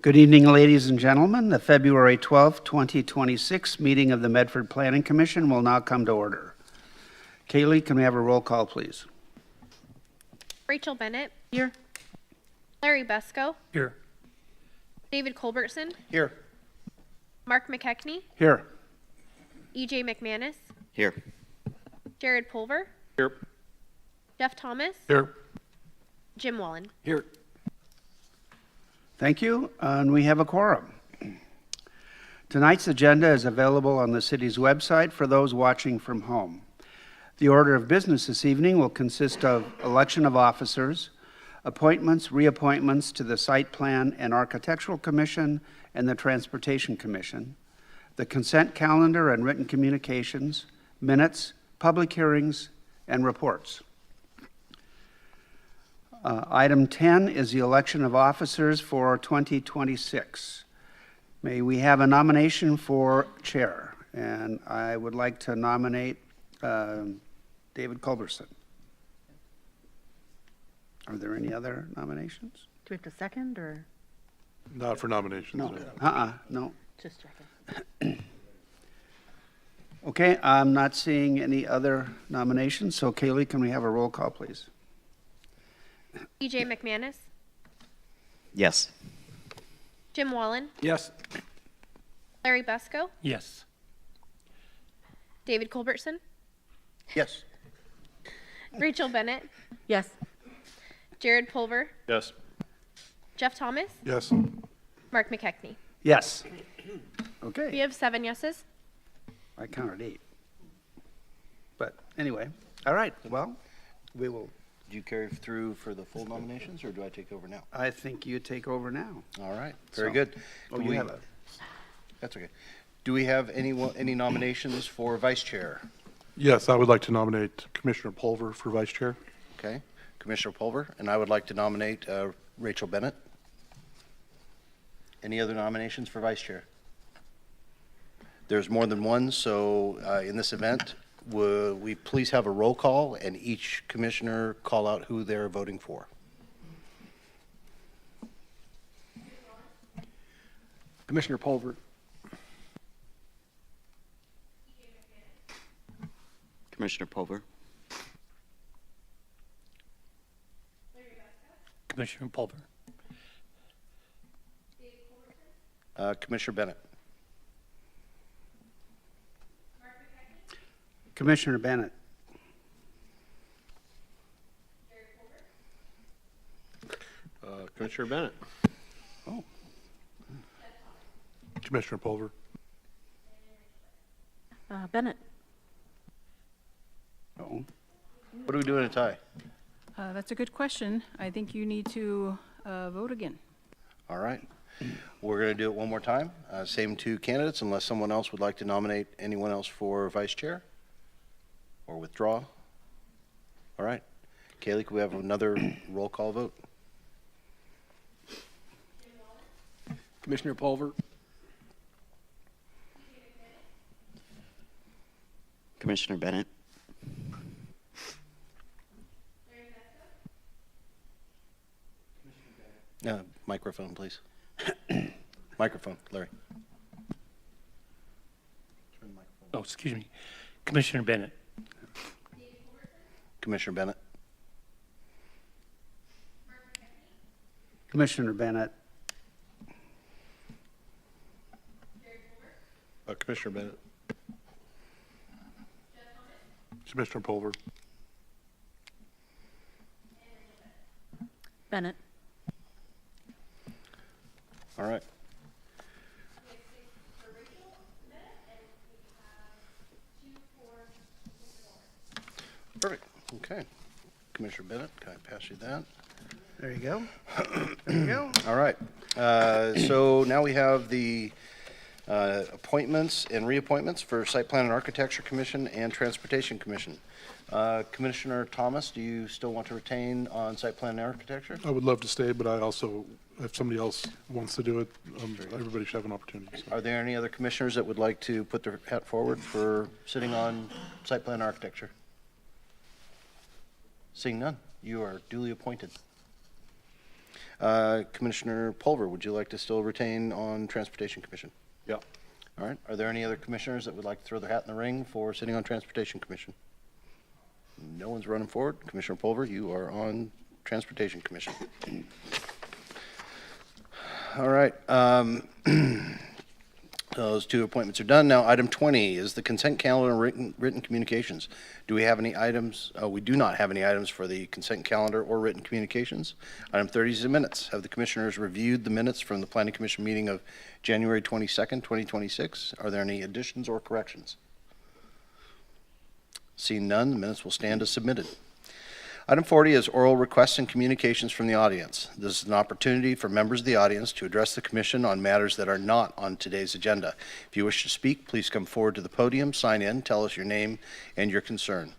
Good evening, ladies and gentlemen. The February 12th, 2026 meeting of the Medford Planning Commission will now come to order. Kaylee, can we have a roll call, please? Rachel Bennett. Here. Larry Busco. Here. David Culbertson. Here. Mark McKechnie. Here. EJ McManus. Here. Jared Pulver. Here. Jeff Thomas. Here. Jim Wallen. Here. Thank you, and we have a quorum. Tonight's agenda is available on the city's website for those watching from home. The order of business this evening will consist of election of officers, appointments, reappointments to the Site Plan and Architectural Commission and the Transportation Commission, the consent calendar and written communications, minutes, public hearings, and reports. Item 10 is the election of officers for 2026. May we have a nomination for chair? And I would like to nominate David Culbertson. Are there any other nominations? Do we have to second or Not for nominations. No. No. just second? Okay, I'm not seeing any other nominations, so Kaylee, can we have a roll call, please? EJ McManus. Yes. Jim Wallen. Yes. Larry Busco. Yes. David Culbertson. Yes. Rachel Bennett. Yes. Jared Pulver. Yes. Jeff Thomas. Yes. Mark McKechnie. Yes. We Okay, have 7 yeses. I counted 8. But anyway, all right, well, we will, Do you carry through for the full nominations, or do I take over now? I think you take over now. All right, very So- good. Oh, Do you we- have a, That's okay. Do we have any nominations for vice chair? Yes, I would like to nominate Commissioner Pulver for vice chair. Okay, Commissioner Pulver, and I would like to nominate Rachel Bennett. Any other nominations for vice chair? There's more than one, so in this event, will we please have a roll call and each commissioner call out who they're voting for? Commissioner Pulver. Commissioner Pulver. Commissioner Pulver. Commissioner Bennett. Commissioner Bennett. Commissioner Bennett. Oh. Commissioner Pulver. Bennett. Oh, What are we doing in a tie? That's a good question. I think you need to vote again. All right. We're going to do it one more time. Same two candidates, unless someone else would like to nominate anyone else for vice chair or withdraw. All right. Kaylee, can we have another roll call vote? Commissioner Pulver. Commissioner Bennett. Microphone, please. Microphone, Larry. Turn the microphone. Oh, excuse me. Commissioner Bennett. Commissioner Bennett. Commissioner Bennett. Commissioner Bennett. Commissioner Pulver. Bennett. All right. Perfect. Okay. Commissioner Bennett, can I pass you that? There you go. There you go. All right. So now we have the appointments and reappointments for Site Plan and Architecture Commission and Transportation Commission. Commissioner Thomas, do you still want to retain on Site Plan and Architecture? I would love to stay, but I also, if somebody else wants to do it, everybody should have an opportunity. So. Are there any other commissioners that would like to put their hat forward for sitting on Site Plan and Architecture? Seeing none, you are duly appointed. Commissioner Pulver, would you like to still retain on Transportation Commission? Yeah. All right. Are there any other commissioners that would like to throw their hat in the ring for sitting on Transportation Commission? No one's running forward. Commissioner Pulver, you are on Transportation Commission. All right. Those two appointments are done. Now, item 20 is the consent calendar and written communications. Do we have any items? We do not have any items for the consent calendar or written communications. Item 30 is the minutes. Have the commissioners reviewed the minutes from the Planning Commission meeting of January 22nd, 2026? Are there any additions or corrections? Seeing none, the minutes will stand as submitted. Item 40 is oral requests and communications from the audience. This is an opportunity for members of the audience to address the commission on matters that are not on today's agenda. If you wish to speak, please come forward to the podium, sign in, tell us your name and your concern.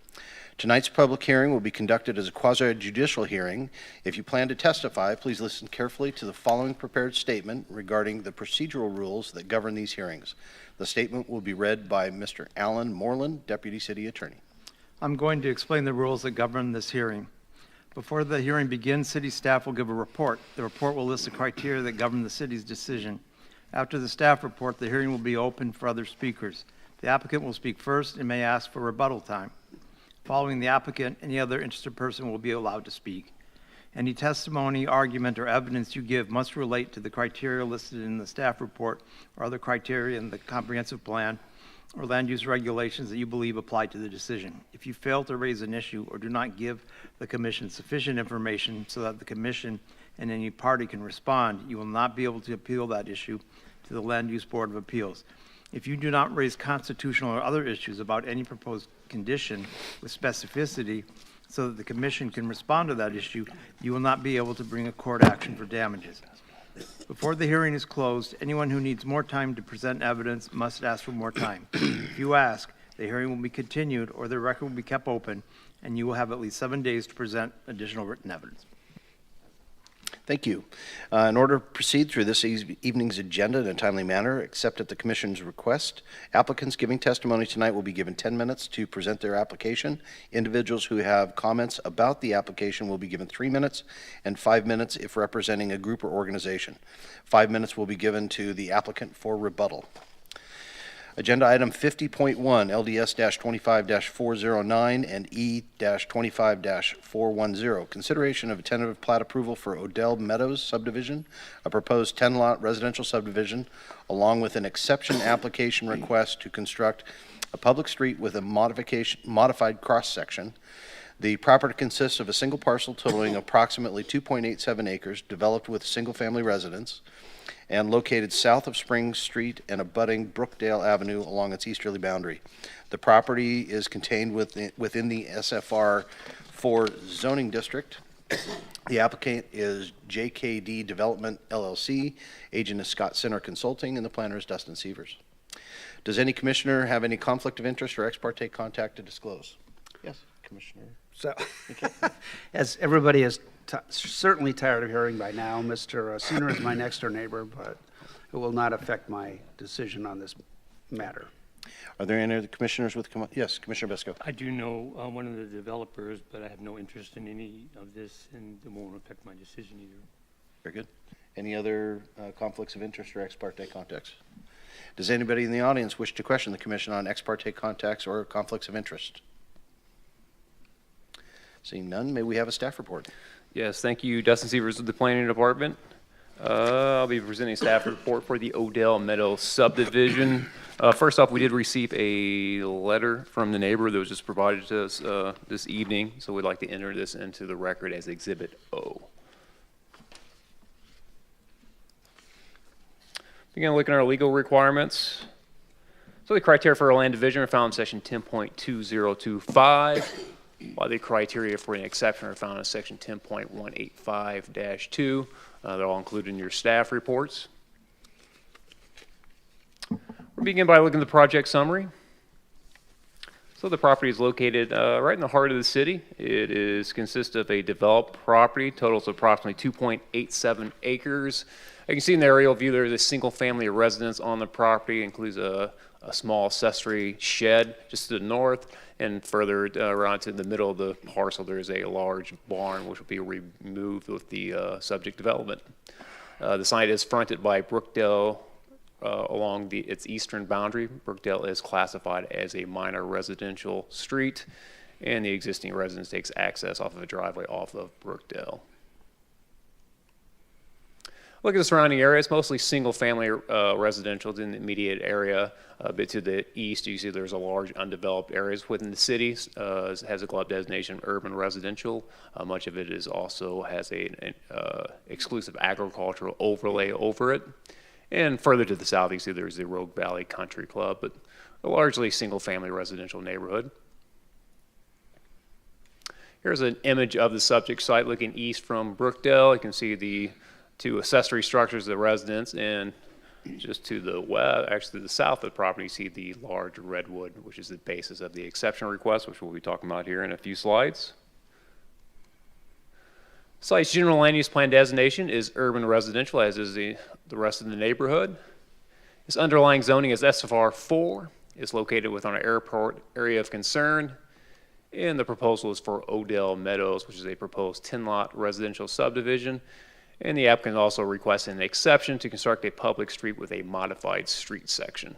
Tonight's public hearing will be conducted as a quasi-judicial hearing. If you plan to testify, please listen carefully to the following prepared statement regarding the procedural rules that govern these hearings. The statement will be read by Mr. Alan Moreland, Deputy City Attorney. I'm going to explain the rules that govern this hearing. Before the hearing begins, city staff will give a report. The report will list the criteria that govern the city's decision. After the staff report, the hearing will be open for other speakers. The applicant will speak first and may ask for rebuttal time. Following the applicant, any other interested person will be allowed to speak. Any testimony, argument, or evidence you give must relate to the criteria listed in the staff report or other criteria in the comprehensive plan or land use regulations that you believe apply to the decision. If you fail to raise an issue or do not give the commission sufficient information so that the commission and any party can respond, you will not be able to appeal that issue to the Land Use Board of Appeals. If you do not raise constitutional or other issues about any proposed condition with specificity so that the commission can respond to that issue, you will not be able to bring a court action for damages. Before the hearing is closed, anyone who needs more time to present evidence must ask for more time. If you ask, the hearing will be continued or the record will be kept open, and you will have at least 7 days to present additional written evidence. Thank you. In order to proceed through this evening's agenda in a timely manner, except at the Commission's request, applicants giving testimony tonight will be given 10 minutes to present their application. Individuals who have comments about the application will be given 3 minutes, and 5 minutes if representing a group or organization. 5 minutes will be given to the applicant for rebuttal. Agenda item 50.1, LDS-25-409 and E-25-410, consideration of a tentative plat approval for Odell Meadows subdivision, a proposed 10-lot residential subdivision, along with an exception application request to construct a public street with a modified cross-section. The property consists of a single parcel totaling approximately 2.87 acres, developed with single-family residence, and located south of Spring Street and abutting Brookdale Avenue along its easterly boundary. The property is contained within the SFR 4 zoning district. The applicant is JKD Development LLC, agent is Scott Center Consulting, and the planner is Dustin Sievers. Does any commissioner have any conflict of interest or ex parte contact to disclose? Yes, Commissioner. So, as everybody is certainly tired of hearing by now, Mr. Sooner is my next door neighbor, but it will not affect my decision on this matter. Are there any other commissioners with, yes, Commissioner Bisco. I do know one of the developers, but I have no interest in any of this, and it won't affect my decision either. Very good. Any other conflicts of interest or ex parte contacts? Does anybody in the audience wish to question the commission on ex parte contacts or conflicts of interest? Seeing none, may we have a staff report? Yes, thank you. Dustin Sievers with the Planning Department. I'll be presenting a staff report for the Odell Meadows subdivision. First off, we did receive a letter from the neighbor that was just provided to us this evening, so we'd like to enter this into the record as Exhibit O. Begin looking at our legal requirements. So the criteria for a land division are found in section 10.2025. While the criteria for an exception are found in section 10.185-2. They're all included in your staff reports. We'll begin by looking at the project summary. So the property is located right in the heart of the city. Consists of a developed property, totals approximately 2.87 acres. You can see in the aerial view there's a single-family residence on the property, includes a small accessory shed just to the north, and further around to the middle of the parcel there is a large barn which will be removed with the subject development. The site is fronted by Brookdale along its eastern boundary. Brookdale is classified as a minor residential street, and the existing residence takes access off of a driveway off of Brookdale. Look at the surrounding area. It's mostly single-family residential in the immediate area. A bit to the east, you see there's a large undeveloped areas within the city. It has a club designation urban residential. Much of it is also has an exclusive agricultural overlay over it. And further to the south, you see there's the Rogue Valley Country Club, but a largely single-family residential neighborhood. Here's an image of the subject site looking east from Brookdale. You can see the two accessory structures of the residence, and just to the west, actually to the south of the property, you see the large redwood, which is the basis of the exception request, which we'll be talking about here in a few slides. Site's general land use plan designation is urban residential, as is the rest of the neighborhood. Its underlying zoning is SFR 4. It's located within an airport area of concern. And the proposal is for Odell Meadows, which is a proposed 10-lot residential subdivision. And the applicant also requests an exception to construct a public street with a modified street section.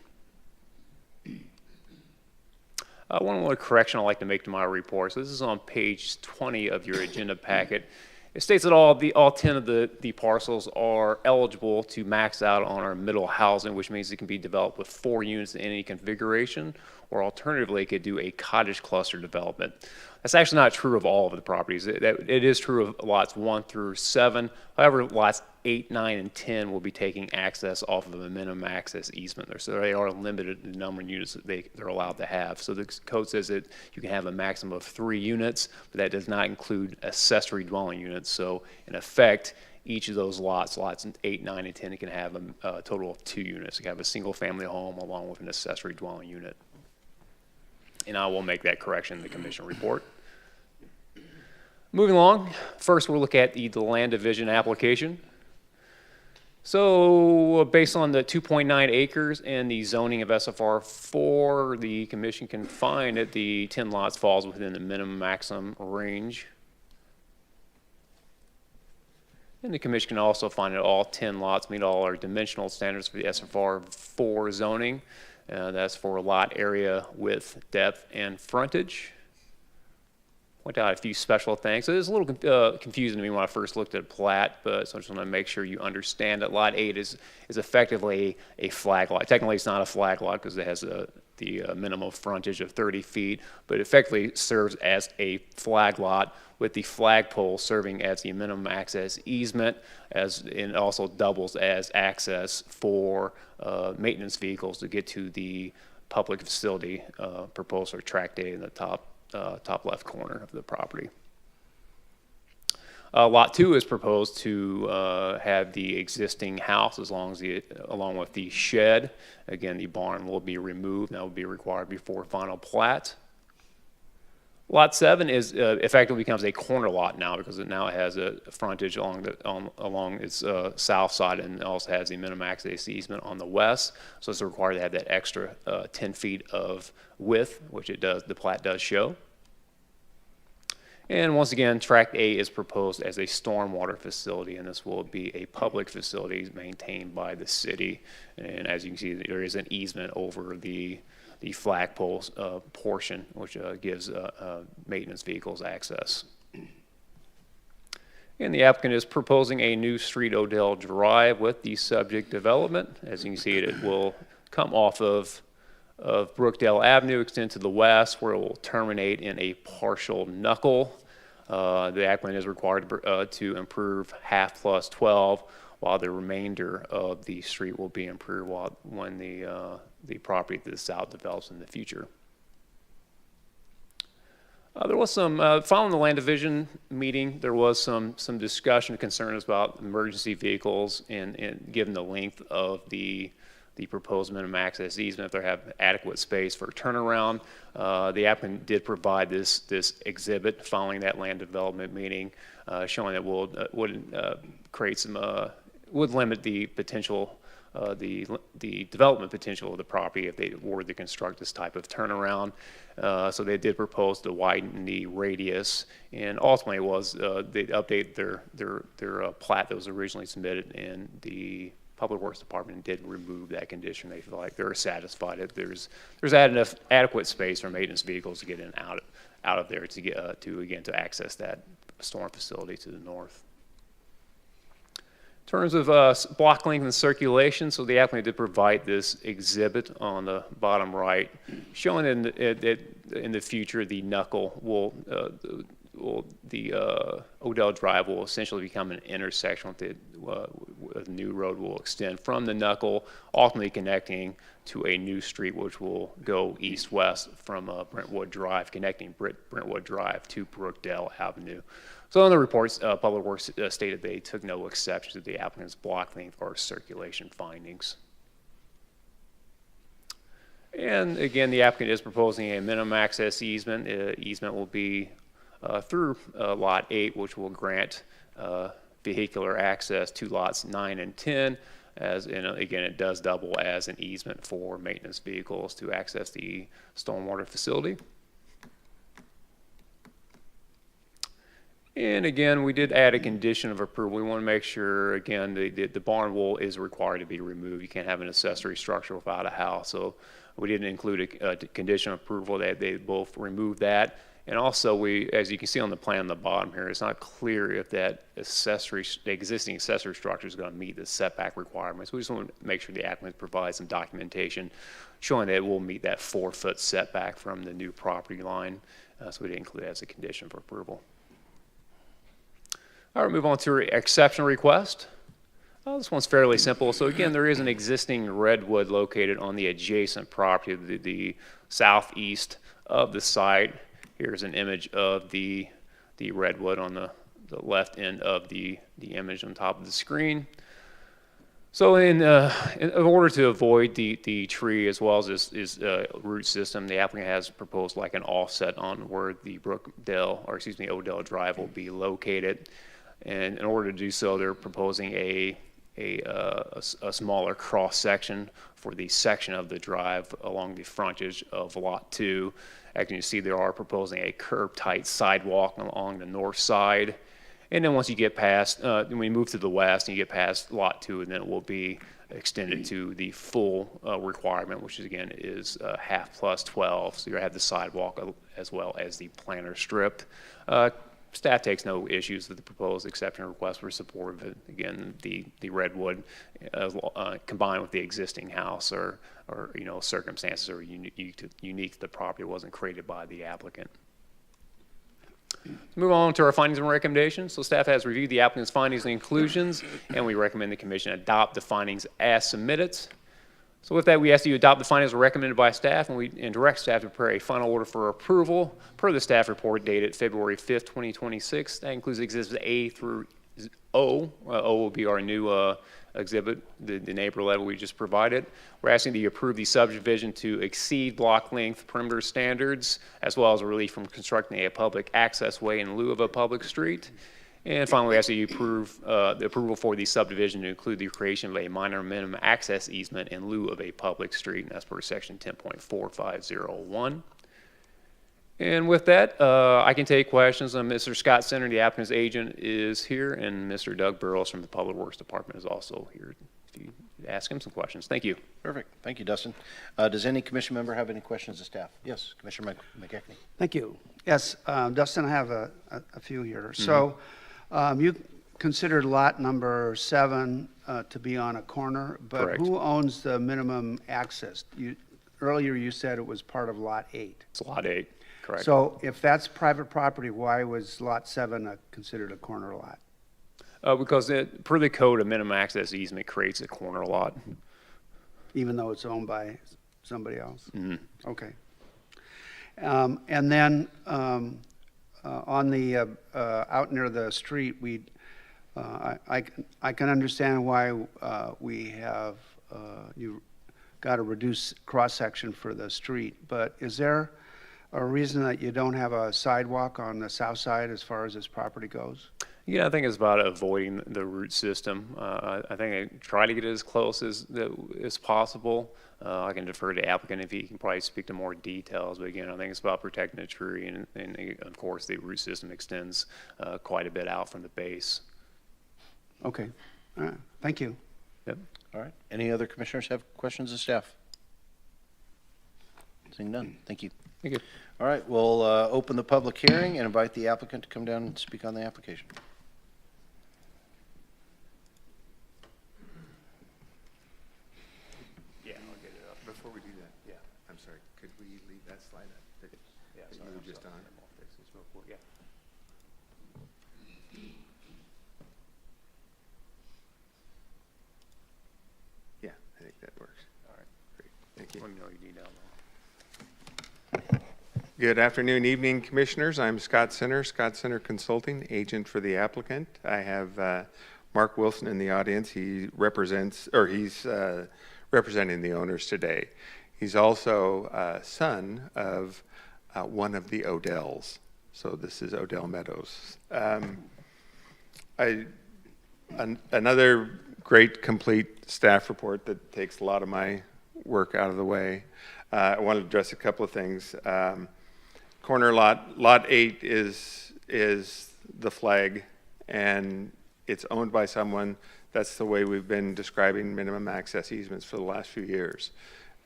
One more correction I'd like to make to my report. So this is on page 20 of your agenda packet. It states that all 10 of the parcels are eligible to max out on our middle housing, which means it can be developed with 4 units in any configuration, or alternatively, it could do a cottage cluster development. That's actually not true of all of the properties. It is true of lots 1 through 7. However, lots 8, 9, and 10 will be taking access off of a minimum access easement there. So they are limited in the number of units that they're allowed to have. So the code says that you can have a maximum of 3 units, but that does not include accessory dwelling units. So in effect, each of those lots 8, 9, and 10, it can have a total of 2 units. You can have a single family home along with an accessory dwelling unit. And I will make that correction in the commission report. Moving along, first we'll look at the land division application. So based on the 2.9 acres and the zoning of SFR 4, the commission can find that the 10 lots falls within the minimum maximum range. And the commission can also find that all 10 lots meet all our dimensional standards for the SFR 4 zoning. That's for lot area, width, depth, and frontage. Point out a few special things. So it was a little confusing to me when I first looked at plat, but so I just want to make sure you understand that lot 8 is effectively a flag lot. Technically, it's not a flag lot because it has the minimum frontage of 30 feet, but effectively serves as a flag lot with the flagpole serving as the minimum access easement, and it also doubles as access for maintenance vehicles to get to the public facility proposed for tract A in the top left corner of the property. Lot 2 is proposed to have the existing house along with the shed. Again, the barn will be removed. That will be required before final plat. Lot 7 is effectively becomes a corner lot now because it now has a frontage along its south side, and also has the minimum access easement on the west. So it's required to have that extra 10 feet of width, which the plat does show. And once again, Tract A is proposed as a stormwater facility, and this will be a public facility maintained by the city. And as you can see, there is an easement over the flagpole portion, which gives maintenance vehicles access. And the applicant is proposing a new street, Odell Drive, with the subject development. As you can see, it will come off of Brookdale Avenue, extend to the west, where it will terminate in a partial knuckle. The applicant is required to improve half plus 12, while the remainder of the street will be improved when the property to the south develops in the future. There was some, following the land division meeting, there was some discussion and concerns about emergency vehicles and given the length of the the proposed minimum access easement, if they have adequate space for turnaround. The applicant did provide this exhibit following that land development meeting, showing that would create some, would limit the potential, the development potential of the property if they were to construct this type of turnaround. So they did propose to widen the radius, and ultimately was they updated their plat that was originally submitted, and the Public Works Department did remove that condition. They feel like they're satisfied that there's adequate space for maintenance vehicles to get in and out of there to get to access that storm facility to the north. In terms of block length and circulation, so the applicant did provide this exhibit on the bottom right, showing in the future the knuckle the Odell Drive will essentially become an intersection with the new road will extend from the knuckle, ultimately connecting to a new street which will go east-west from Brentwood Drive, connecting Brentwood Drive to Brookdale Avenue. So in the reports, Public Works stated they took no exception to the applicant's block length or circulation findings. And again, the applicant is proposing a minimum access easement. Easement will be through Lot 8, which will grant vehicular access to lots 9 and 10. Again, it does double as an easement for maintenance vehicles to access the stormwater facility. And again, we did add a condition of approval. We want to make sure, again, the barn wall is required to be removed. You can't have an accessory structure without a house. So we didn't include a condition of approval that they both remove that. And also, as you can see on the plan on the bottom here, it's not clear if the existing accessory structure is going to meet the setback requirements. We just want to make sure the applicant provides some documentation showing that it will meet that 4-foot setback from the new property line. So we didn't include it as a condition for approval. All right, move on to exception request. This one's fairly simple. So again, there is an existing redwood located on the adjacent property, the southeast of the site. Here's an image of the redwood on the left end of the image on top of the screen. So in order to avoid the tree as well as its root system, the applicant has proposed like an offset on where the Odell Drive will be located. And in order to do so, they're proposing a smaller cross section for the section of the drive along the frontage of Lot 2. As you can see, they are proposing a curb-tight sidewalk along the north side. And then once you get past, when we move to the west and you get past Lot 2, and then it will be extended to the full requirement, which again is half plus 12. So you have the sidewalk as well as the planter strip. Staff takes no issues with the proposed exception request. We're supportive of it. Again, the redwood combined with the existing house or circumstances are unique to the property. It wasn't created by the applicant. Let's move on to our findings and recommendations. So staff has reviewed the applicant's findings and inclusions, and we recommend the commission adopt the findings as submitted. So with that, we ask that you adopt the findings recommended by staff, and direct staff to prepare a final order for approval per the staff report dated February 5th, 2026. That includes exhibits A through O. O will be our new exhibit, the neighbor letter we just provided. We're asking that you approve the subdivision to exceed block length perimeter standards, as well as a relief from constructing a public access way in lieu of a public street. And finally, we ask that you approve the approval for the subdivision to include the creation of a minor minimum access easement in lieu of a public street, and that's per section 10.4501. And with that, I can take questions. Mr. Scott Center, the applicant's agent, is here, and Mr. Doug Burrows from the Public Works Department is also here if you ask him some questions. Thank you. Perfect. Thank you, Dustin. Does any commission member have any questions of staff? Yes, Commissioner McKechnie. Thank you. Yes, Dustin, I have a few here. So you considered lot number 7 to be on a corner, but Correct. Who owns the minimum access? Earlier you said it was part of lot 8. It's lot 8, correct. So if that's private property, why was lot 7 considered a corner lot? Because per the code, a minimum access easement creates a corner lot. Even though it's owned by somebody else? Mm-hmm. Okay. And then on the out near the street, I can understand why we have you got a reduced cross-section for the street, but is there a reason that you don't have a sidewalk on the south side as far as this property goes? Yeah, I think it's about avoiding the root system. I think I try to get as close as possible. I can defer to the applicant if he can probably speak to more details, but again, I think it's about protecting the tree, and of course, the root system extends quite a bit out from the base. Okay, all right, thank you. Yep. All right. Any other commissioners have questions of staff? Seeing none. Thank you. Thank you. All right, we'll open the public hearing and invite the applicant to come down and speak on the application. Yeah, I'll get it up. Before we do that, yeah, I'm sorry, could we leave that slide up that Yeah, that sorry, you were I'm just sorry. on? I'll fix this real quick. Yeah. Yeah, I think that works. All right. Great, thank you. Let me know you need that one. Good afternoon, evening, commissioners. I'm Scott Center Consulting, agent for the applicant. I have Mark Wilson in the audience. He represents, or he's representing the owners today. He's also son of one of the Odells. So this is Odell Meadows. Another great, complete staff report that takes a lot of my work out of the way. I want to address a couple of things. Corner lot 8 is the flag, and it's owned by someone. That's the way we've been describing minimum access easements for the last few years.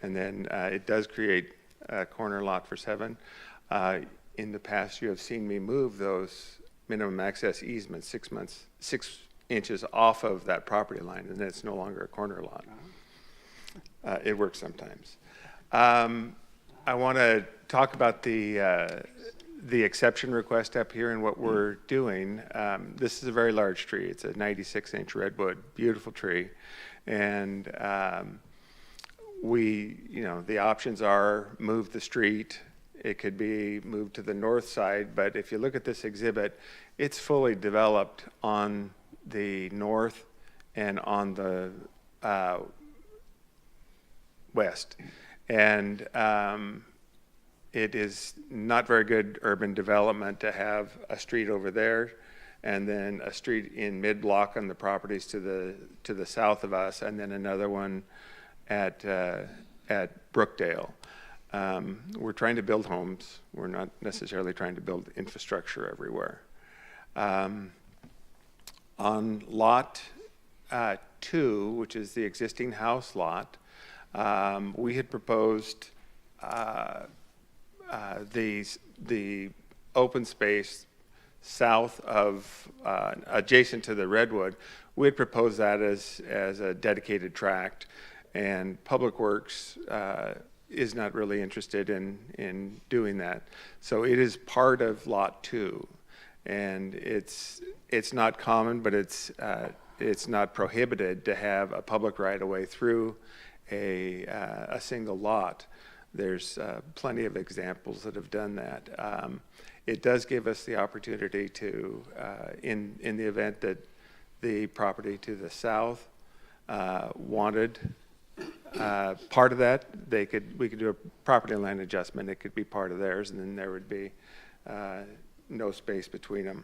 And then it does create a corner lot for 7. In the past, you have seen me move those minimum access easements 6 inches off of that property line, and then it's no longer a corner lot. It works sometimes. I want to talk about the exception request up here and what we're doing. This is a very large tree. It's a 96-inch redwood, beautiful tree. And the options are move the street. It could be moved to the north side, but if you look at this exhibit, it's fully developed on the north and on the west. And it is not very good urban development to have a street over there and then a street in mid-block on the properties to the south of us, and then another one at Brookdale. We're trying to build homes. We're not necessarily trying to build infrastructure everywhere. On lot 2, which is the existing house lot, we had proposed the open space south of, adjacent to the redwood. We had proposed that as a dedicated tract, and Public Works is not really interested in doing that. So it is part of lot 2, and it's not common, but it's not prohibited to have a public right-of-way through a single lot. There's plenty of examples that have done that. It does give us the opportunity to, in the event that the property to the south wanted part of that, we could do a property line adjustment. It could be part of theirs, and then there would be no space between them.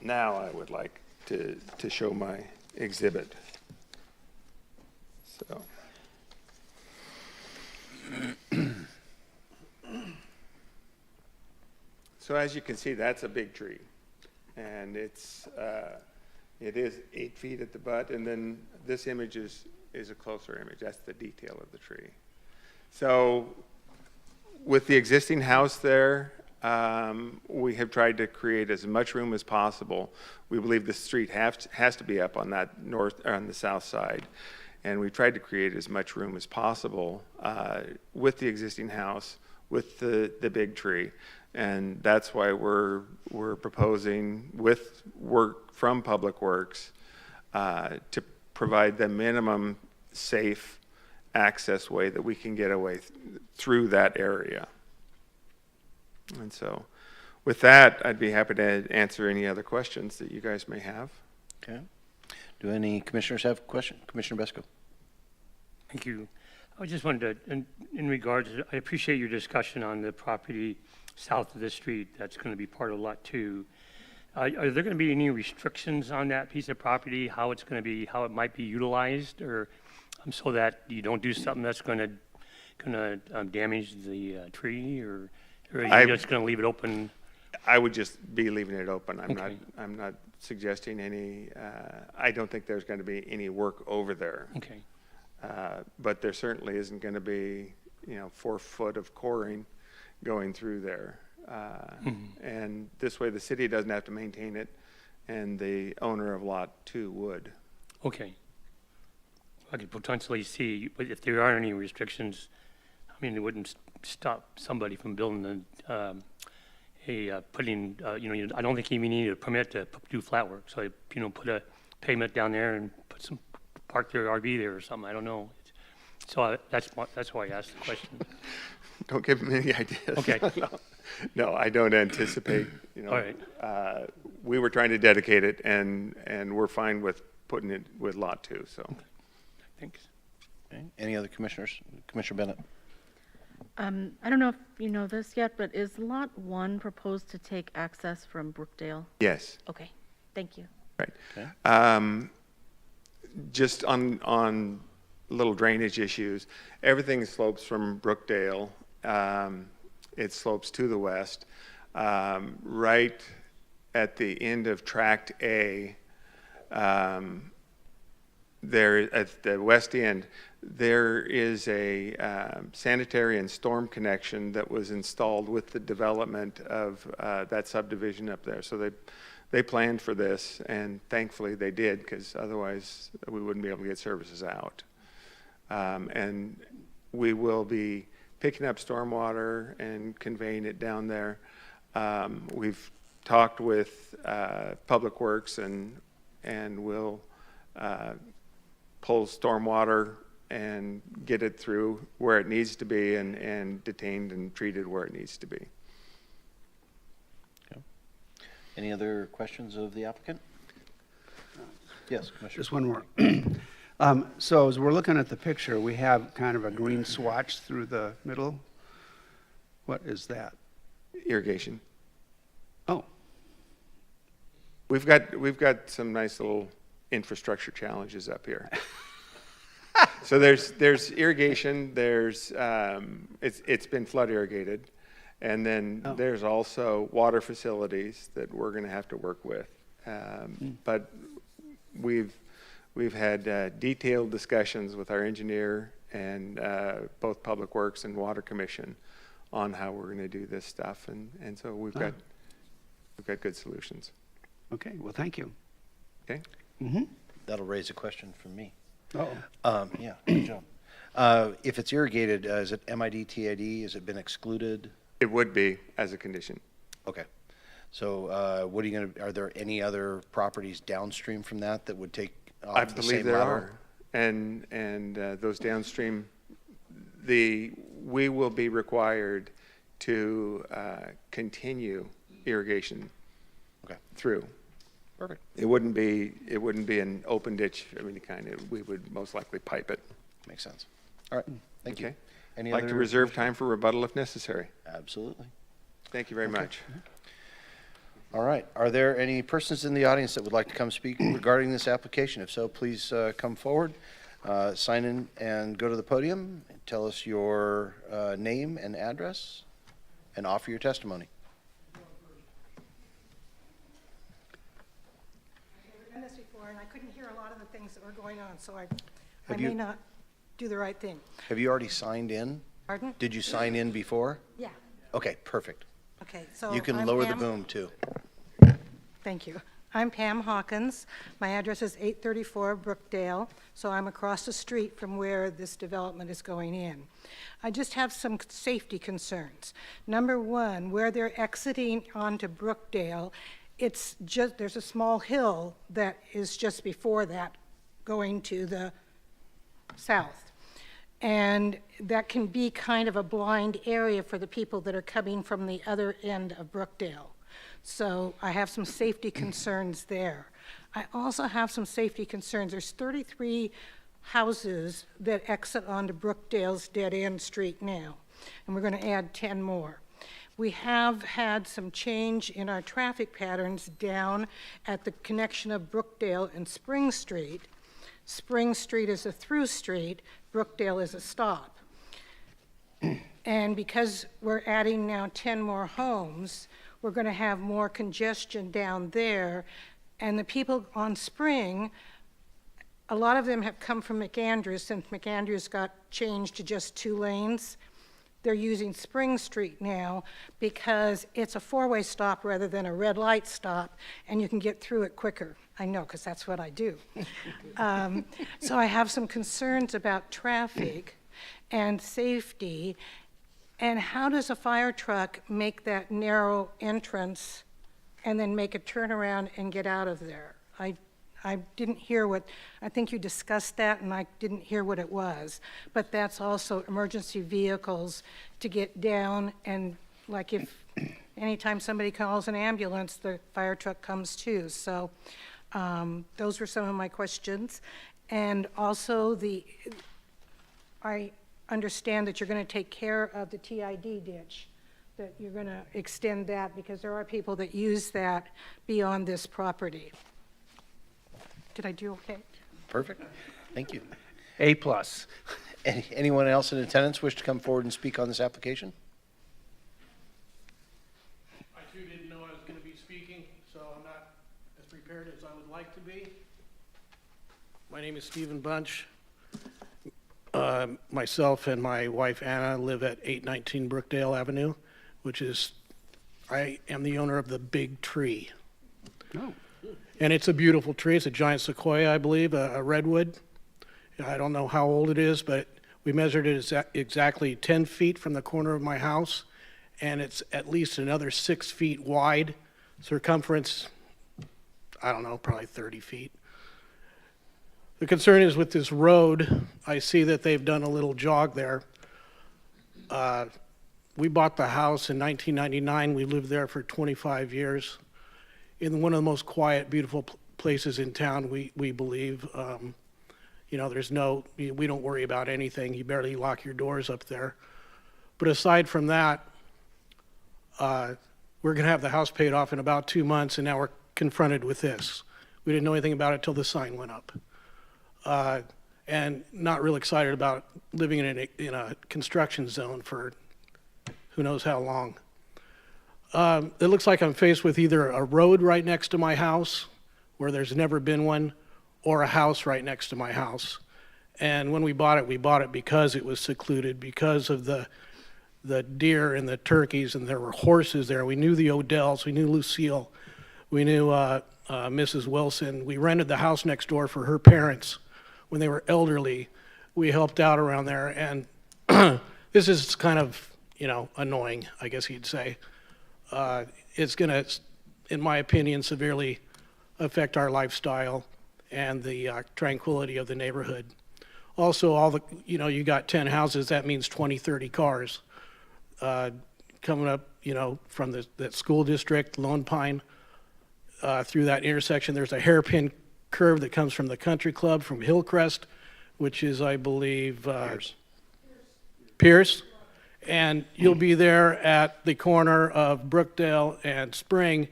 Now I would like to show my exhibit. So. So as you can see, that's a big tree, and it is 8 feet at the butt, and then this image is a closer image. That's the detail of the tree. So with the existing house there, we have tried to create as much room as possible. We believe the street has to be up on that north or on the south side, and we tried to create as much room as possible with the existing house, with the big tree. And that's why we're proposing, with work from Public Works, to provide the minimum safe access way that we can get away through that area. And so with that, I'd be happy to answer any other questions that you guys may have. Okay. Do any commissioners have a question? Commissioner Besco? Thank you. I just wanted to, in regards, I appreciate your discussion on the property south of the street that's going to be part of Lot 2. Are there going to be any restrictions on that piece of property, how it's going to be, how it might be utilized, or so that you don't do something that's going to damage the tree, or are you just going to leave it open? I would just be leaving it open. Okay. I'm not suggesting any, I don't think there's going to be any work over there. Okay. But there certainly isn't going to be, 4 foot of coring going through there. And this way the city doesn't have to maintain it, and the owner of Lot 2 would. Okay. I could potentially see, but if there aren't any restrictions, I mean, it wouldn't stop somebody from building putting, I don't think you even need a permit to do flat work. So, put a pavement down there and park their RV there or something. I don't know. So that's why I asked the question. Don't give them any ideas. Okay. No, I don't anticipate, All right. we were trying to dedicate it, and we're fine with putting it with Lot 2, so. Thanks. Okay. Any other commissioners? Commissioner Bennett? I don't know if you know this yet, but is Lot 1 proposed to take access from Brookdale? Yes, Okay, thank you. right. Okay. Just on little drainage issues, everything slopes from Brookdale. It slopes to the west. Right at the end of Tract A, there at the west end, there is a sanitary and storm connection that was installed with the development of that subdivision up there. So they planned for this, and thankfully they did, because otherwise we wouldn't be able to get services out. And we will be picking up stormwater and conveying it down there. We've talked with Public Works, and we'll pull stormwater and get it through where it needs to be, and detained and treated where it needs to be. Okay. Any other questions of the applicant? Yes, Commissioner. Just one more. So as we're looking at the picture, we have kind of a green swatch through the middle. What is that? Irrigation. Oh, We've got some nice little infrastructure challenges up here. So there's irrigation, it's been flood irrigated, and then there's also water facilities that we're going to have to work with. But we've had detailed discussions with our engineer and both Public Works and Water Commission on how we're going to do this stuff, and so we've got good solutions. okay, well, thank you. Okay. That'll raise a question from me. Uh-oh. Yeah, good job. If it's irrigated, is it MID-TID? Has it been excluded? It would be as a condition. Okay. So what are you going to, are there any other properties downstream from that would take I off the believe same there lateral? are, and those downstream, we will be required to continue irrigation Okay. through. Perfect. It wouldn't be an open ditch of any kind. We would most likely pipe it. Makes sense. All right, thank you. Okay. Any I'd like to other- reserve time for rebuttal if necessary. Absolutely. Thank you very much. All right, are there any persons in the audience that would like to come speak regarding this application? If so, please come forward, sign in and go to the podium, and tell us your name and address, and offer your testimony. I've done this before, and I couldn't hear a lot of the things that were going on, so I Have may you- not do the right thing. Have you already signed in? Pardon? Did you sign in before? Yeah, Okay, perfect. okay, so. You can I'm lower the Pam- boom, too. Thank you. I'm Pam Hawkins. My address is 834 Brookdale, so I'm across the street from where this development is going in. I just have some safety concerns. Number one, where they're exiting onto Brookdale, it's just, there's a small hill that is just before that going to the south. And that can be kind of a blind area for the people that are coming from the other end of Brookdale. So I have some safety concerns there. I also have some safety concerns. There's 33 houses that exit onto Brookdale's dead-end street now, and we're going to add 10 more. We have had some change in our traffic patterns down at the connection of Brookdale and Spring Street. Spring Street is a through street, Brookdale is a stop. And because we're adding now 10 more homes, we're going to have more congestion down there. And the people on Spring, a lot of them have come from McAndrews, since McAndrews got changed to just 2 lanes. They're using Spring Street now because it's a 4-way stop rather than a red light stop, and you can get through it quicker. I know, because that's what I do. So I have some concerns about traffic and safety, and how does a fire truck make that narrow entrance and then make a turnaround and get out of there? I didn't hear what, I think you discussed that, and I didn't hear what it was. But that's also emergency vehicles to get down, and like if anytime somebody calls an ambulance, the fire truck comes too. So those were some of my questions. And also I understand that you're going to take care of the TID ditch, that you're going to extend that because there are people that use that beyond this property. Did I do okay? Perfect. Thank you. A+. Anyone else in attendance wish to come forward and speak on this application? I too didn't know I was going to be speaking, so I'm not as prepared as I would like to be. My name is Stephen Bunch. Myself and my wife Anna live at 819 Brookdale Avenue, which is, I am the owner of the Big Tree. Oh. And it's a beautiful tree. It's a giant sequoia, I believe, a redwood. I don't know how old it is, but we measured it exactly 10 feet from the corner of my house, and it's at least another 6 feet wide. Circumference, I don't know, probably 30 feet. The concern is with this road, I see that they've done a little jog there. We bought the house in 1999. We lived there for 25 years. In one of the most quiet, beautiful places in town, we believe. You know, we don't worry about anything. You barely lock your doors up there. But aside from that, we're going to have the house paid off in about 2 months, and now we're confronted with this. We didn't know anything about it till the sign went up. And not real excited about living in a construction zone for who knows how long. It looks like I'm faced with either a road right next to my house, where there's never been one, or a house right next to my house. And when we bought it because it was secluded, because of the deer and the turkeys, and there were horses there. We knew the Odells, we knew Lucille, we knew Mrs. Wilson. We rented the house next door for her parents when they were elderly. We helped out around there, and this is kind of, annoying, I guess you'd say. It's going to, in my opinion, severely affect our lifestyle and the tranquility of the neighborhood. Also, you got 10 houses, that means 20, 30 cars coming up, from that school district, Lone Pine, through that intersection. There's a hairpin curve that comes from the country club, from Hillcrest, which is, I believe, Pierce. And you'll be there at the corner of Brookdale and Spring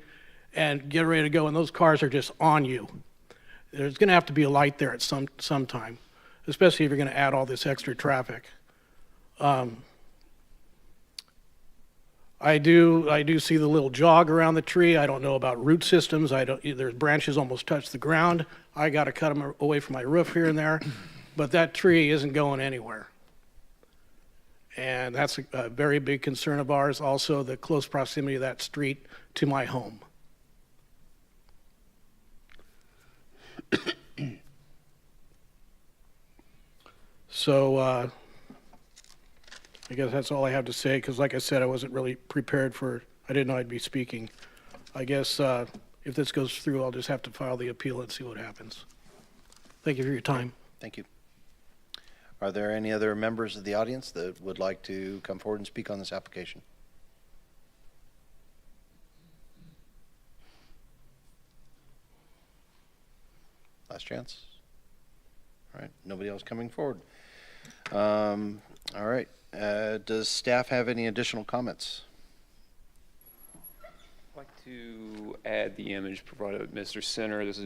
and get ready to go, and those cars are just on you. There's going to have to be a light there at some time, especially if you're going to add all this extra traffic. I do see the little jog around the tree. I don't know about root systems. There's branches almost touch the ground. I got to cut them away from my roof here and there, but that tree isn't going anywhere. And that's a very big concern of ours. Also, the close proximity of that street to my home. So I guess that's all I have to say, because like I said, I wasn't really prepared I didn't know I'd be speaking. I guess if this goes through, I'll just have to file the appeal and see what happens. Thank you for your time. Thank you. Are there any other members of the audience that would like to come forward and speak on this application? Last chance. All right, nobody else coming forward. All right, does staff have any additional comments? I'd like to add the image provided by Mr. Center. This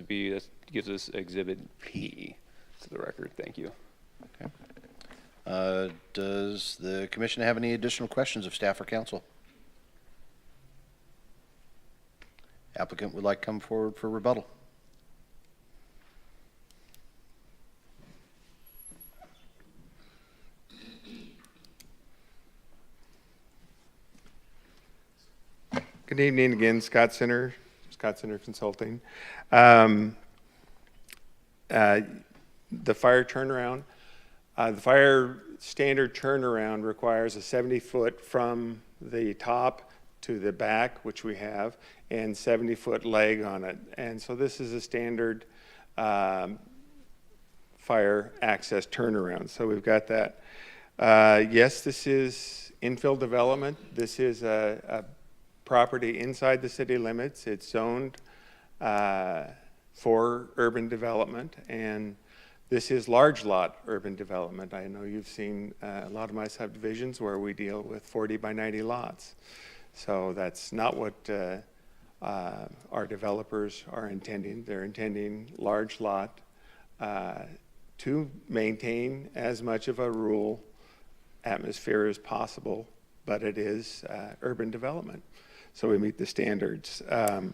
gives us Exhibit P to the record. Thank you. Okay. Does the commission have any additional questions of staff or council? Applicant would like to come forward for rebuttal. Good evening again, Scott Center Consulting. The fire turnaround, the fire standard turnaround requires a 70-foot from the top to the back, which we have, and 70-foot leg on it. And so this is a standard fire access turnaround. So we've got that. Yes, this is infill development. This is a property inside the city limits. It's zoned for urban development, and this is large lot urban development. I know you've seen a lot of my subdivisions where we deal with 40 by 90 lots. So that's not what our developers are intending. They're intending large lot to maintain as much of a rural atmosphere as possible, but it is urban development. So we meet the standards. And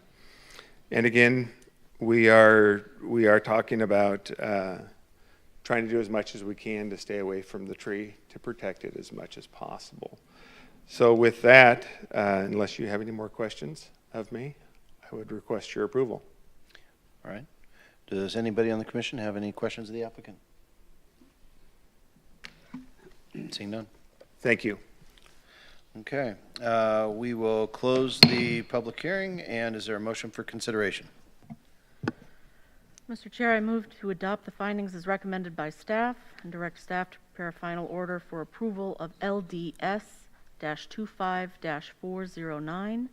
again, we are talking about trying to do as much as we can to stay away from the tree to protect it as much as possible. So with that, unless you have any more questions of me, I would request your approval. All right. Does anybody on the commission have any questions of the applicant? Seeing none. Thank you. Okay. We will close the public hearing, and is there a motion for consideration? Mr. Chair, I move to adopt the findings as recommended by staff and direct staff to prepare a final order for approval of LDS-25-409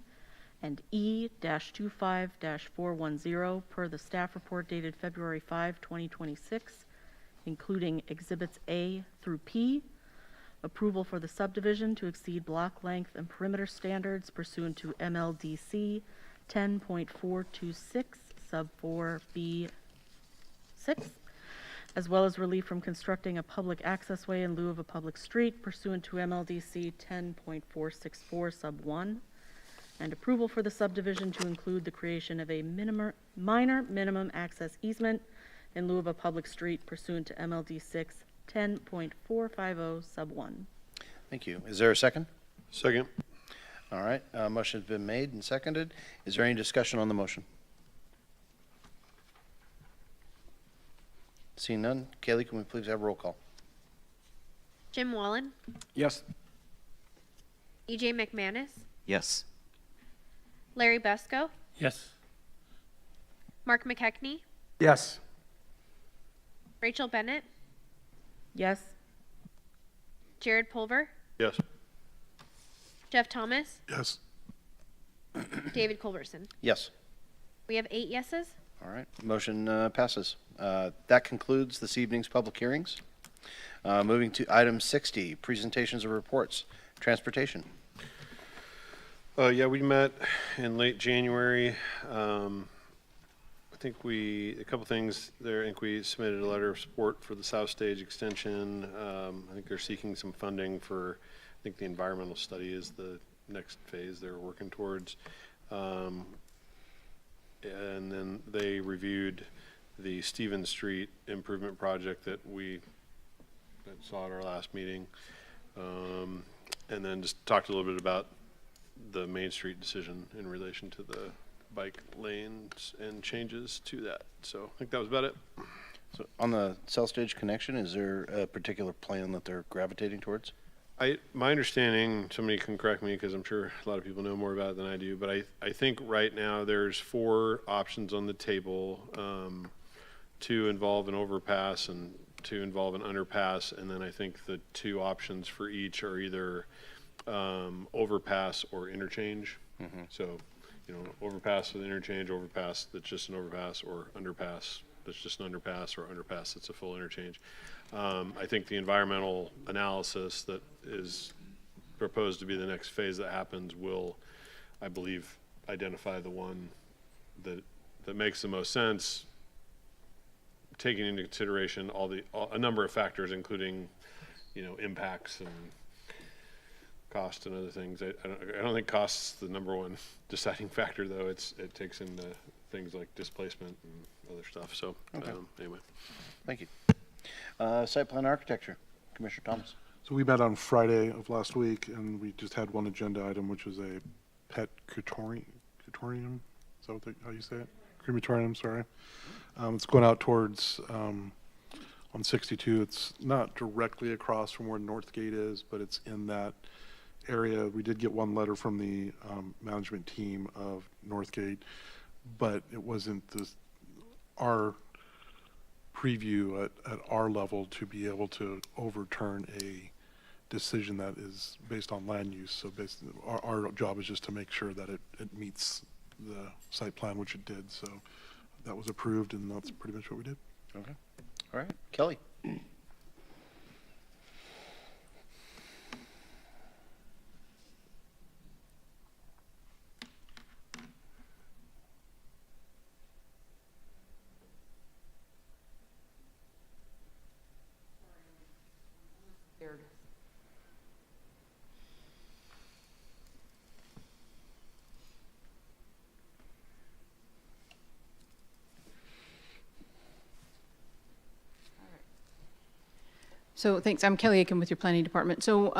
and E-25-410 per the staff report dated February 5, 2026, including Exhibits A through P, approval for the subdivision to exceed block length and perimeter standards pursuant to MLDC 10.426 sub 4B6, as well as relief from constructing a public access way in lieu of a public street pursuant to MLDC 10.464 sub 1, and approval for the subdivision to include the creation of a minor minimum access easement in lieu of a public street pursuant to MLD 6 10.450 sub 1. Thank you. Is there a second? Second. All right. Motion's been made and seconded. Is there any discussion on the motion? Seeing none. Kaylee, can we please have a roll call? Jim Wallen, Yes. EJ McManus, Yes. Larry Busco, Yes. Mark McKechnie, Yes. Rachel Bennett, Yes. Jared Pulver, Yes. Jeff Thomas, Yes. David Culberson. Yes. We have 8 yeses. All right. Motion passes. That concludes this evening's public hearings. Moving to item 60, presentations of reports. Transportation. Yeah, we met in late January. I think a couple things there. I think we submitted a letter of support for the South Stage extension. I think they're seeking some funding for, I think the environmental study is the next phase they're working towards. And then they reviewed the Stevens Street improvement project that we saw at our last meeting. And then just talked a little bit about the Main Street decision in relation to the bike lanes and changes to that. So I think that was about it. So on the South Stage connection, is there a particular plan that they're gravitating towards? My understanding, somebody can correct me because I'm sure a lot of people know more about it than I do, but I think right now there's 4 options on the table to involve an overpass and to involve an underpass, and then I think the 2 options for each are either overpass or interchange. So, overpass with interchange, overpass that's just an overpass, or underpass that's just an underpass, or underpass that's a full interchange. I think the environmental analysis that is proposed to be the next phase that happens will, I believe, identify the one that makes the most sense, taking into consideration a number of factors, including, impacts and cost and other things. I don't think cost's the number one deciding factor, though. It takes into things like displacement and other stuff. So Okay. Anyway. Thank you. Site plan architecture, Commissioner Thomas. So we met on Friday of last week, and we just had one agenda item, which was a pet crematorium. Is that how you say it? Crematorium, sorry. It's going out towards, on 62. It's not directly across from where Northgate is, but it's in that area. We did get one letter from the management team of Northgate, but it wasn't our preview at our level to be able to overturn a decision that is based on land use. So our job is just to make sure that it meets the site plan, which it did. So that was approved, and that's pretty much what we did. Okay. All right. Kelly. So thanks. I'm Kelly Aiken with your planning department. So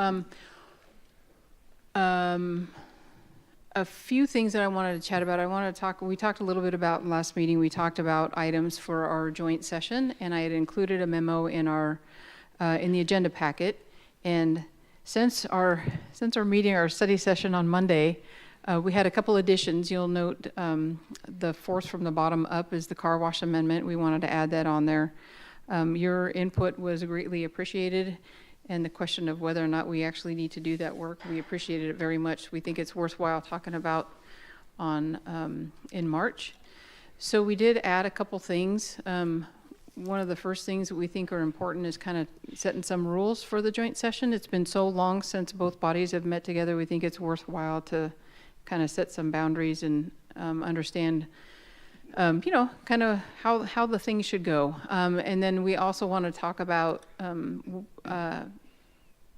a few things that I wanted to chat about. We talked a little bit about last meeting. We talked about items for our joint session, and I had included a memo in the agenda packet. And since our meeting, our study session on Monday, we had a couple additions. You'll note the fourth from the bottom up is the car wash amendment. We wanted to add that on there. Your input was greatly appreciated, and the question of whether or not we actually need to do that work, we appreciated it very much. We think it's worthwhile talking about in March. So we did add a couple things. One of the first things that we think are important is kind of setting some rules for the joint session. It's been so long since both bodies have met together. We think it's worthwhile to kind of set some boundaries and understand kind of how the things should go. And then we also want to talk about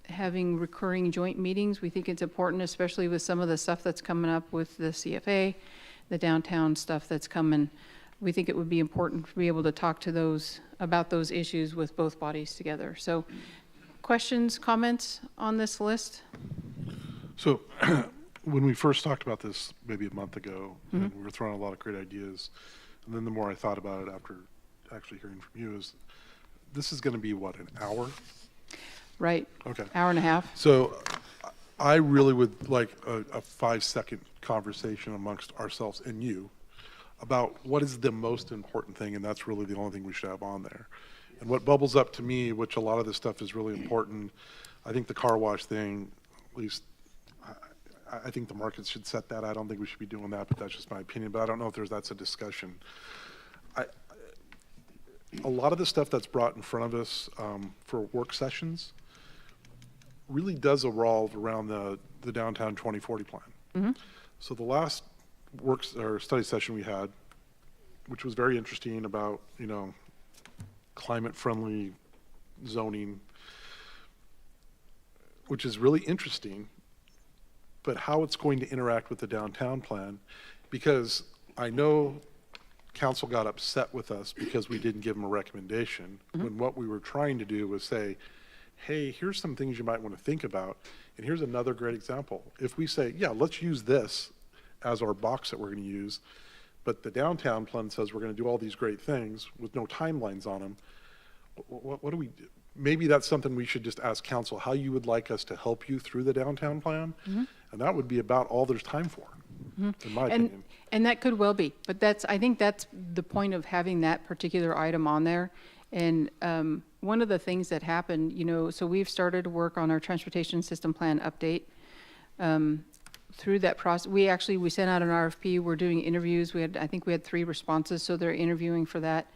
having recurring joint meetings. We think it's important, especially with some of the stuff that's coming up with the CFA, the downtown stuff that's coming. We think it would be important to be able to talk to about those issues with both bodies together. So questions, comments on this list? So when we first talked about this maybe a month ago, and we were throwing a lot of great ideas, and then the more I thought about it after actually hearing from you is, this is going to be, what, an hour? Right. Okay. Hour and a half. So I really would like a 5-second conversation amongst ourselves and you about what is the most important thing, and that's really the only thing we should have on there. And what bubbles up to me, which a lot of this stuff is really important, I think the car wash thing, at least I think the market should set that. I don't think we should be doing that, but that's just my opinion. But I don't know if that's a discussion. A lot of the stuff that's brought in front of us for work sessions really does revolve around the downtown 2040 plan. So the last study session we had, which was very interesting about climate-friendly zoning, which is really interesting, but how it's going to interact with the downtown plan, because I know council got upset with us because we didn't give them a recommendation, when what we were trying to do was say, hey, here's some things you might want to think about, and here's another great example. If we say, yeah, let's use this as our box that we're going to use, but the downtown plan says we're going to do all these great things with no timelines on them, what do we do? Maybe that's something we should just ask council, how you would like us to help you through the downtown plan, and that would be about all there's time for, in my opinion. And that could well be, but I think that's the point of having that particular item on there. And one of the things that happened, so we've started to work on our transportation system plan update. Through that process, we sent out an RFP. We're doing interviews. I think we had 3 responses, so they're interviewing for that.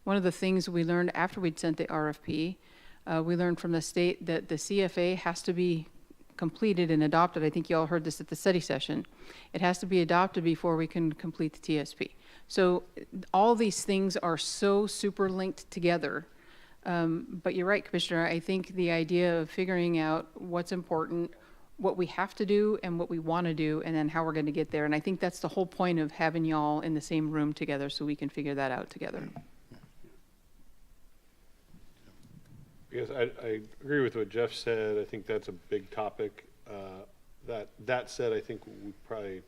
One of the things we learned after we'd sent the RFP, we learned from the state that the CFA has to be completed and adopted. I think you all heard this at the study session. It has to be adopted before we can complete the TSP. So all these things are so super linked together. But you're right, Commissioner. I think the idea of figuring out what's important, what we have to do and what we want to do, and then how we're going to get there. And I think that's the whole point of having y'all in the same room together so we can figure that out together. Yes, I agree with what Jeff said. I think that's a big topic. That said, I think we probably,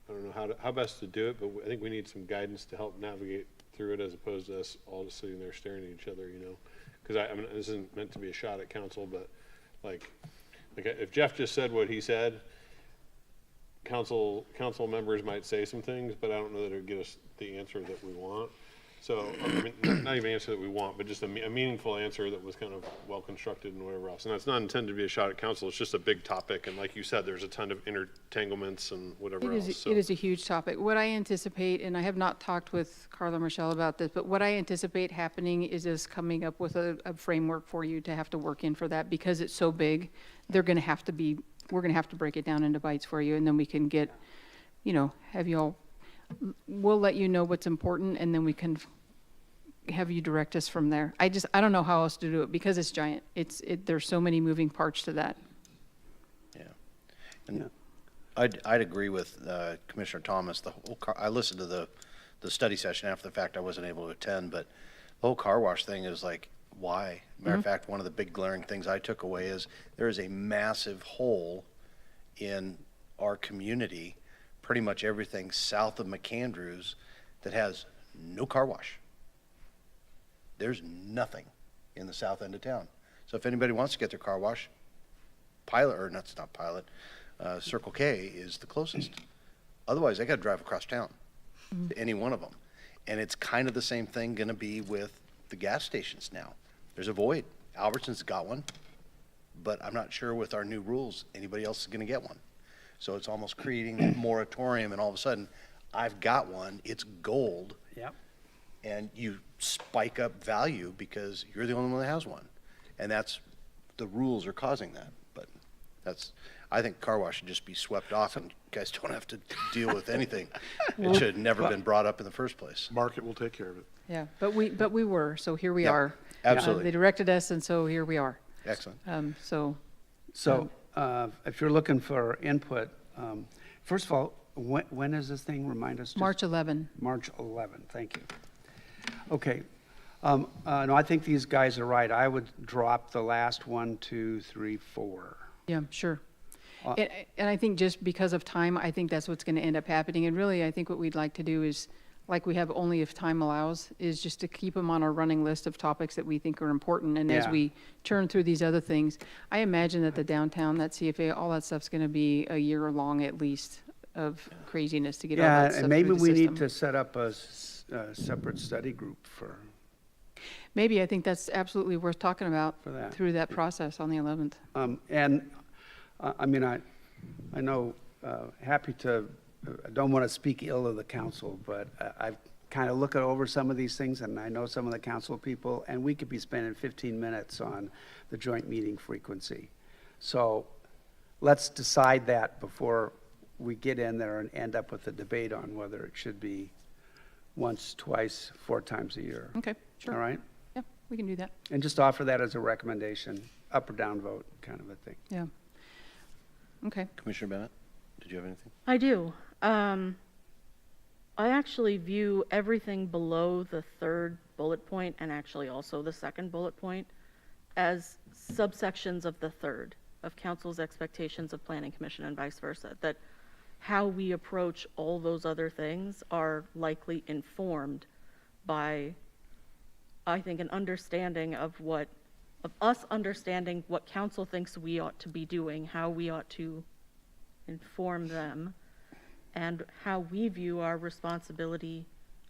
I don't know how best to do it, but I think we need some guidance to help navigate through it as opposed to us all just sitting there staring at each other, you know? Because I mean, this isn't meant to be a shot at council, but like if Jeff just said what he said, council members might say some things, but I don't know that it would get us the answer that we want. So, I mean, not even answer that we want, but just a meaningful answer that was kind of well-constructed and whatever else. And that's not intended to be a shot at council. It's just a big topic. And like you said, there's a ton of entanglements and whatever else. So. It is a huge topic. What I anticipate, and I have not talked with Carla Michelle about this, but what I anticipate happening is us coming up with a framework for you to have to work in for that. Because it's so big, we're going to have to break it down into bites for you, and then we can get, you know, we'll let you know what's important, and then we can have you direct us from there. I don't know how else to do it because it's giant. There's so many moving parts to that. Yeah. And I'd agree with Commissioner Thomas. I listened to the study session after the fact. I wasn't able to attend, but the whole car wash thing is like, why? Matter of fact, one of the big glaring things I took away is there is a massive hole in our community, pretty much everything south of McAndrews, that has no car wash. There's nothing in the south end of town. So if anybody wants to get their car wash, Circle K is the closest. Otherwise, they got to drive across town to any one of them. And it's kind of the same thing going to be with the gas stations now. There's a void. Albertson's got one, but I'm not sure with our new rules anybody else is going to get one. So it's almost creating a moratorium, and all of a sudden, I've got one. It's gold. Yep. And you spike up value because you're the only one that has one. And the rules are causing that. But I think car wash should just be swept off and you guys don't have to deal with anything. It should have never been brought up in the first place. Market will take care of it. Yeah, but we were, so here we Yep, are. absolutely. They directed us, and so here we are. Excellent. So if you're looking for input, first of all, when is this thing? Remind us. March 11. March 11, thank you. Okay. No, I think these guys are right. I would drop the last 1, 2, 3, 4. Yeah, sure. And I think just because of time, I think that's what's going to end up happening. And really, I think what we'd like to do is, like we have only if time allows, is just to keep them on our running list of topics that we think are important. And as we turn through these other things, I imagine that the downtown, that CFA, all that stuff's going to be a year long at least of craziness to get all that stuff and maybe through the we system. need to set up a separate study group for. Maybe, I think that's absolutely worth talking about For that. through that process on the 11th. And I mean, I know, happy to, I don't want to speak ill of the council, but I've kind of looked over some of these things, and I know some of the council people, and we could be spending 15 minutes on the joint meeting frequency. So let's decide that before we get in there and end up with a debate on whether it should be once, twice, 4 times a year. Okay, sure. All right? Yeah, we can do that. And just offer that as a recommendation, up or down vote kind of a thing. Yeah. Okay. Commissioner Bennett, did you have anything? I do. I actually view everything below the 3rd bullet point, and actually also the 2nd bullet point, as subsections of the 3rd, of council's expectations of planning commission and vice versa, that how we approach all those other things are likely informed by, I think, an understanding of us understanding what council thinks we ought to be doing, how we ought to inform them, and how we view our responsibility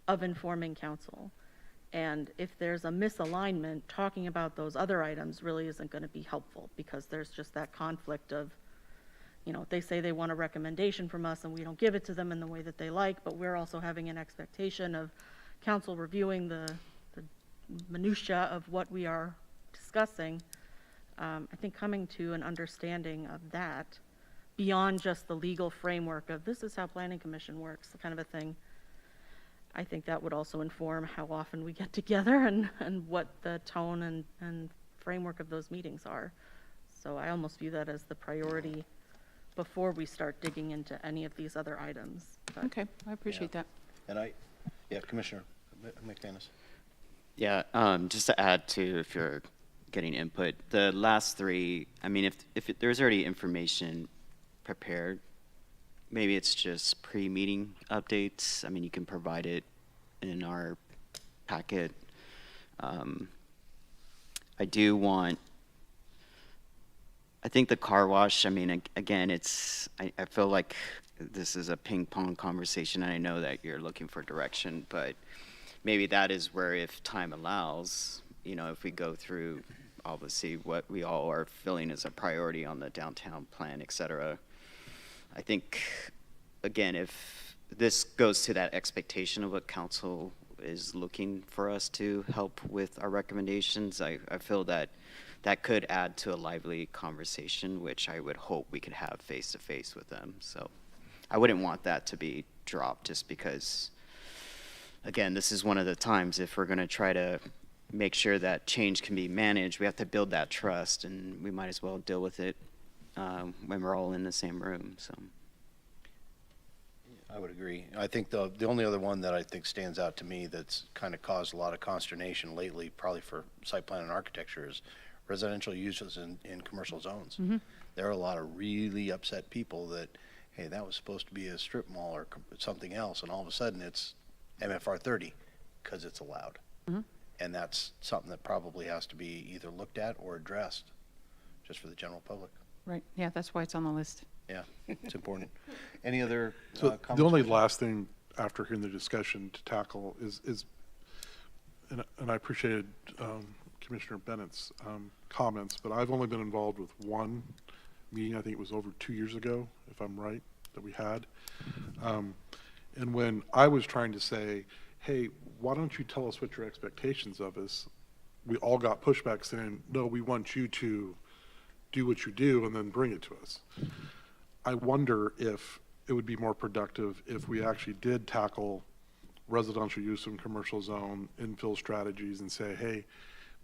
of informing council. And if there's a misalignment, talking about those other items really isn't going to be helpful, because there's just that conflict of, you know, they say they want a recommendation from us and we don't give it to them in the way that they like, but we're also having an expectation of council reviewing the minutia of what we are discussing, I think coming to an understanding of that, beyond just the legal framework of this is how planning commission works, kind of a thing, I think that would also inform how often we get together and what the tone and framework of those meetings are. So I almost view that as the priority before we start digging into any of these other items. But Okay, I appreciate that. And Commissioner McManus. Yeah, just to add to, if you're getting input, the last three, I mean, if there's already information prepared, maybe it's just pre-meeting updates. I mean, you can provide it in our packet. I do want, I think the car wash, I mean, again, I feel like this is a ping pong conversation, and I know that you're looking for direction, but maybe that is where, if time allows, if we go through, obviously, what we all are feeling is a priority on the downtown plan, et cetera. I think, again, if this goes to that expectation of what council is looking for us to help with our recommendations, I feel that that could add to a lively conversation, which I would hope we could have face-to-face with them. So I wouldn't want that to be dropped just because, again, this is one of the times if we're going to try to make sure that change can be managed, we have to build that trust, and we might as well deal with it when we're all in the same room. So I would agree. I think the only other one that I think stands out to me that's kind of caused a lot of consternation lately, probably for site plan and architecture, is residential uses in commercial zones. Mm-hmm. There are a lot of really upset people that, hey, that was supposed to be a strip mall or something else, and all of a sudden it's MFR 30 because it's allowed. Mm-hmm. And that's something that probably has to be either looked at or addressed, just for the general public. Right, yeah, that's why it's on the list. Yeah, it's important. Any other So comments? the only last thing after hearing the discussion to tackle is and I appreciated Commissioner Bennett's comments, but I've only been involved with one meeting. I think it was over 2 years ago, if I'm right, that we had. And when I was trying to say, hey, why don't you tell us what your expectations of us, we all got pushback saying, no, we want you to do what you do and then bring it to us. I wonder if it would be more productive if we actually did tackle residential use in commercial zone, infill strategies, and say, hey,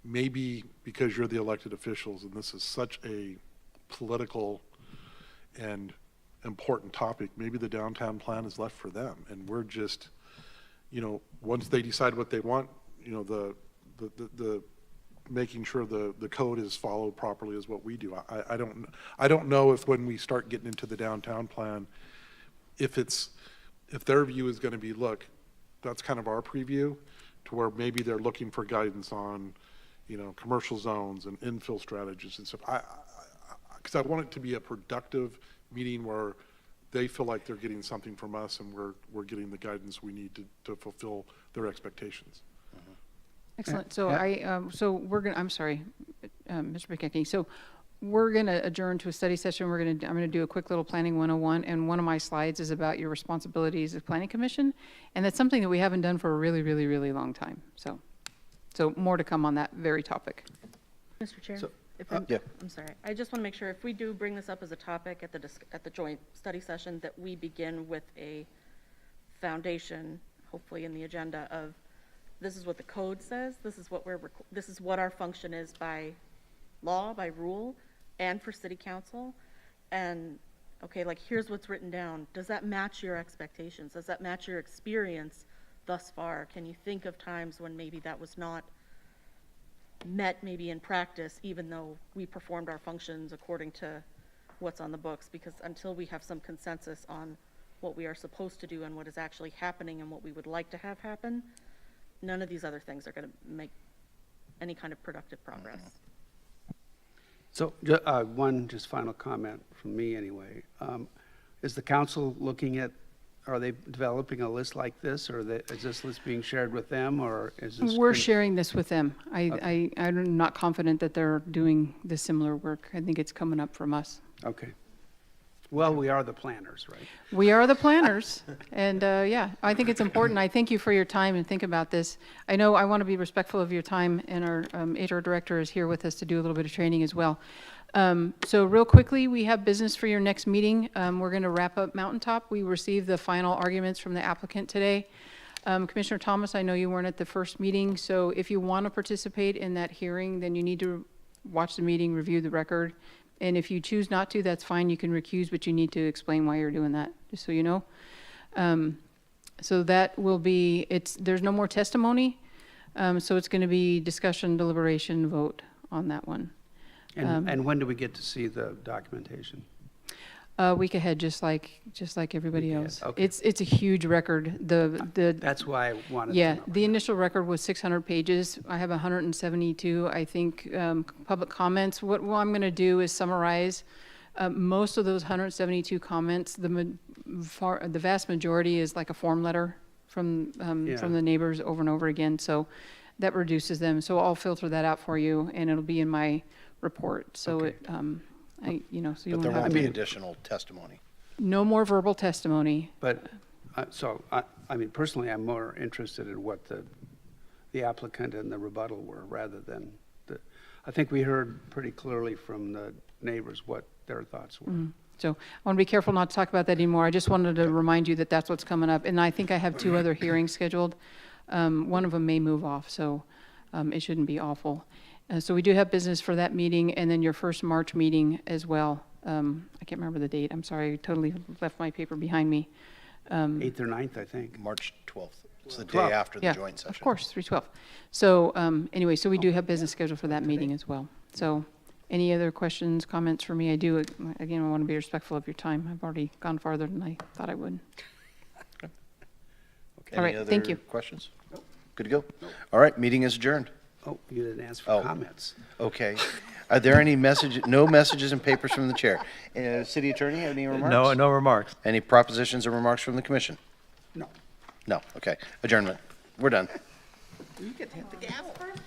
maybe because you're the elected officials and this is such a political and important topic, maybe the downtown plan is left for them. And we're just, once they decide what they want, the making sure the code is followed properly is what we do. I don't know if when we start getting into the downtown plan, if their view is going to be, look, that's kind of our preview, to where maybe they're looking for guidance on, commercial zones and infill strategies and stuff. Because I want it to be a productive meeting where they feel like they're getting something from us and we're getting the guidance we need to fulfill their expectations. Excellent. So we're going to, I'm sorry, Mr. McKechnie. So we're going to adjourn to a study session. I'm going to do a quick little planning 101. And one of my slides is about your responsibilities as planning commission. And that's something that we haven't done for a really, really, really long time. So more to come on that very topic. Mr. Chair, So, if I'm, yeah. I'm sorry. I just want to make sure if we do bring this up as a topic at the joint study session, that we begin with a foundation, hopefully in the agenda, of this is what the code says, this is what our function is by law, by rule, and for city council. And okay, like here's what's written down. Does that match your expectations? Does that match your experience thus far? Can you think of times when maybe that was not met maybe in practice, even though we performed our functions according to what's on the books? Because until we have some consensus on what we are supposed to do and what is actually happening and what we would like to have happen, none of these other things are going to make any kind of productive progress. So one just final comment from me anyway. Is the council looking at, are they developing a list like this, or is this list being shared with them, or is this? We're sharing this with them. I'm not confident that they're doing the similar work. I think it's coming up from us. Okay. Well, we are the planners, right? We are the planners, and yeah, I think it's important. I thank you for your time and think about this. I know I want to be respectful of your time, and our HR director is here with us to do a little bit of training as well. So real quickly, we have business for your next meeting. We're going to wrap up Mountaintop. We received the final arguments from the applicant today. Commissioner Thomas, I know you weren't at the first meeting, so if you want to participate in that hearing, then you need to watch the meeting, review the record. And if you choose not to, that's fine. You can recuse, but you need to explain why you're doing that, just so you know. So that will be, there's no more testimony. So it's going to be discussion, deliberation, vote on that one. And when do we get to see the documentation? A week ahead, just like everybody Week ahead, else. okay. It's a huge record. That's why I wanted to Yeah, know. the initial record was 600 pages. I have 172, I think, public comments. What I'm going to do is summarize most of those 172 comments. The vast majority is like a form letter from the neighbors over and over again. So that reduces them. So I'll filter that out for you, and it'll be in my report. So Okay. so you But won't there have won't be additional testimony. no more verbal testimony. But, I mean, personally, I'm more interested in what the applicant and the rebuttal were, rather than I think we heard pretty clearly from the neighbors what their thoughts were. So I want to be careful not to talk about that anymore. I just wanted to remind you that that's what's coming up. And I think I have 2 other hearings scheduled. One of them may move off, so it shouldn't be awful. So we do have business for that meeting, and then your first March meeting as well. I can't remember the date. I'm sorry, I totally left my paper behind me. 8th or 9th, I think. March 12th. It's the day 12th. after the Yeah, joint session. of course, 3/12. So anyway, so we do have business scheduled for that meeting as well. So any other questions, comments for me? I do, again, I want to be respectful of your time. I've already gone farther than I thought I would. Okay, All right, any thank other you. questions? Good to go. All right, meeting is adjourned. Oh, you didn't ask for Oh. comments. Okay. Are there any no messages and papers from the chair? City Attorney, have any remarks? No remarks. Any propositions or remarks from the commission? No. No, okay. Adjournment. We're done. You get to hit the gas first?